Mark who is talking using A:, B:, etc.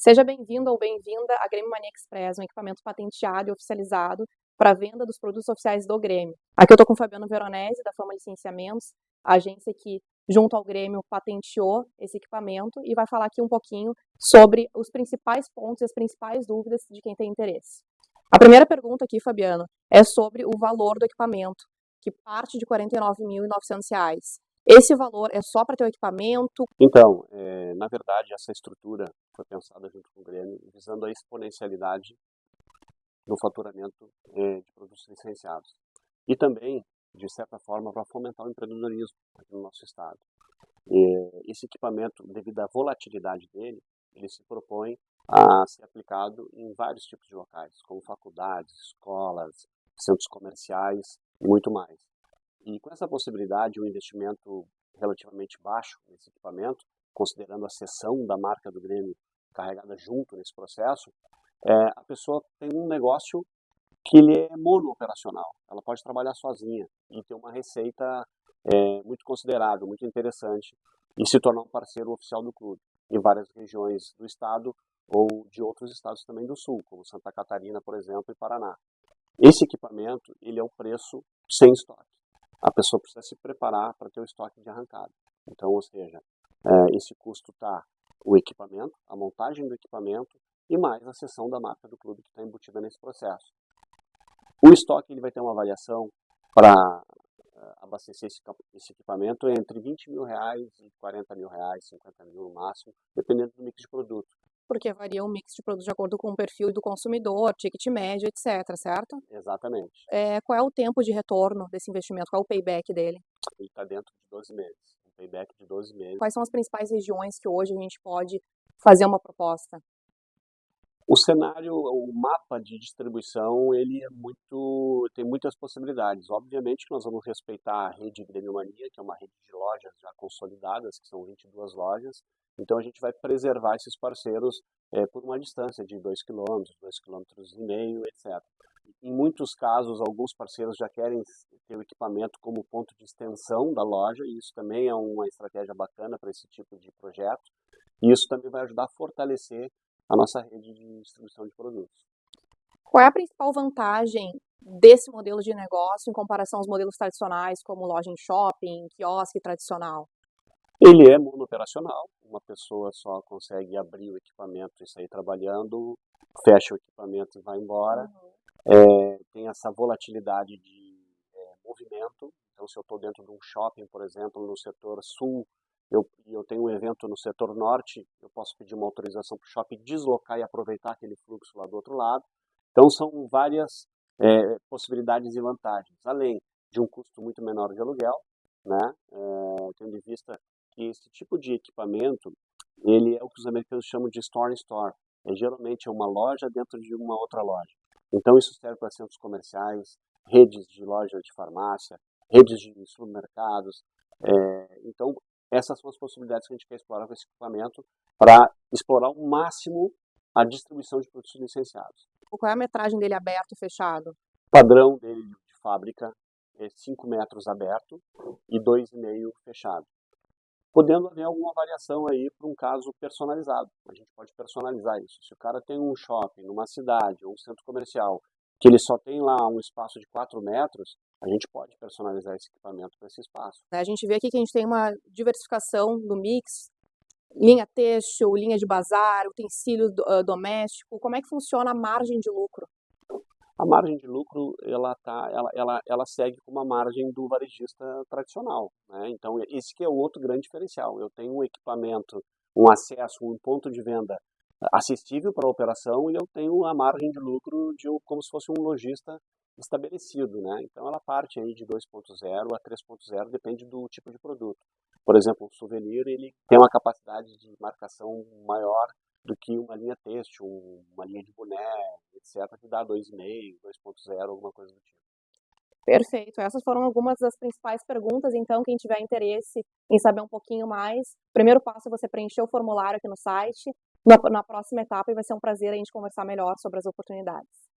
A: Seja bem-vindo ou bem-vinda à Grêmio Mania Express, um equipamento patenteado e oficializado para venda dos produtos oficiais do Grêmio. Aqui eu estou com o Fabiano Veronese, da Fama Licenciamentos, a agência que, junto ao Grêmio, patenteou esse equipamento e vai falar aqui um pouquinho sobre os principais pontos e as principais dúvidas de quem tem interesse. A primeira pergunta aqui, Fabiano, é sobre o valor do equipamento, que parte de R$ 49.900. Esse valor é só para ter o equipamento?
B: Então, na verdade, essa estrutura foi pensada junto com o Grêmio, visando a exponencialidade no faturamento de produtos licenciados. E também, de certa forma, para fomentar o empreendedorismo aqui no nosso estado. Esse equipamento, devido à volatilidade dele, ele se propõe a ser aplicado em vários tipos de locais, como faculdades, escolas, centros comerciais e muito mais. E com essa possibilidade, um investimento relativamente baixo nesse equipamento, considerando a cessão da marca do Grêmio carregada junto nesse processo, a pessoa tem um negócio que ele é monooperacional. Ela pode trabalhar sozinha e ter uma receita muito considerável, muito interessante, e se tornar um parceiro oficial do clube em várias regiões do estado ou de outros estados também do sul, como Santa Catarina, por exemplo, e Paraná. Esse equipamento, ele é o preço sem estoque. A pessoa precisa se preparar para ter o estoque de arrancada. Então, ou seja, esse custo está o equipamento, a montagem do equipamento e mais a cessão da marca do clube que está embutida nesse processo. O estoque ele vai ter uma variação para abastecer esse equipamento entre R$20 mil e R$40 mil, R$50 mil no máximo, dependendo do mix de produto.
A: Porque varia o mix de produtos de acordo com o perfil do consumidor, ticket médio, etc, certo?
B: Exatamente.
A: Qual é o tempo de retorno desse investimento? Qual é o payback dele?
B: Ele está dentro de 12 meses. Um payback de 12 meses.
A: Quais são as principais regiões que hoje a gente pode fazer uma proposta?
B: O cenário, o mapa de distribuição, ele tem muitas possibilidades. Obviamente que nós vamos respeitar a rede Grêmio Mania, que é uma rede de lojas já consolidadas, que são 22 lojas. Então a gente vai preservar esses parceiros por uma distância de 2 km, 2,5 km, etc. Em muitos casos, alguns parceiros já querem ter o equipamento como ponto de extensão da loja, e isso também é uma estratégia bacana para esse tipo de projeto. E isso também vai ajudar a fortalecer a nossa rede de distribuição de produtos.
A: Qual é a principal vantagem desse modelo de negócio em comparação aos modelos tradicionais, como loja em shopping, quiosque tradicional?
B: Ele é monooperacional, uma pessoa só consegue abrir o equipamento e sair trabalhando, fecha o equipamento e vai embora. Tem essa volatilidade de movimento. Então, se eu estou dentro de um shopping, por exemplo, no setor sul, eu tenho um evento no setor norte, eu posso pedir uma autorização para o shopping deslocar e aproveitar aquele fluxo lá do outro lado. Então, são várias possibilidades e vantagens, além de um custo muito menor de aluguel, né? Tendo em vista que esse tipo de equipamento, ele é o que os americanos chamam de store-in-store. Geralmente é uma loja dentro de uma outra loja. Então, isso serve para centros comerciais, redes de lojas de farmácia, redes de supermercados. Então, essas são as possibilidades que a gente quer explorar com esse equipamento para explorar ao máximo a distribuição de produtos licenciados.
A: Qual é a metragem dele aberto e fechado?
B: O padrão dele de fábrica é 5 metros aberto e 2,5 fechado. Podendo haver alguma variação aí para um caso personalizado. A gente pode personalizar isso. Se o cara tem um shopping numa cidade ou um centro comercial que ele só tem lá um espaço de 4 metros, a gente pode personalizar esse equipamento para esse espaço.
A: A gente vê aqui que a gente tem uma diversificação do mix, linha têxtil, linha de bazar, utensílio doméstico. Como é que funciona a margem de lucro?
B: A margem de lucro ela segue com uma margem do varejista tradicional, né? Então esse que é o outro grande diferencial. Eu tenho um equipamento, um acesso, um ponto de venda acessível para a operação e eu tenho a margem de lucro como se fosse um lojista estabelecido, né? Então ela parte aí de 2.0 a 3.0, depende do tipo de produto. Por exemplo, o souvenir ele tem uma capacidade de marcação maior do que uma linha têxtil, uma linha de boné, etc., que dá 2,5, 2.0, alguma coisa do tipo.
A: Perfeito. Essas foram algumas das principais perguntas. Então, quem tiver interesse em saber um pouquinho mais, o primeiro passo é você preencher o formulário aqui no site. Na próxima etapa, vai ser um prazer a gente conversar melhor sobre as oportunidades.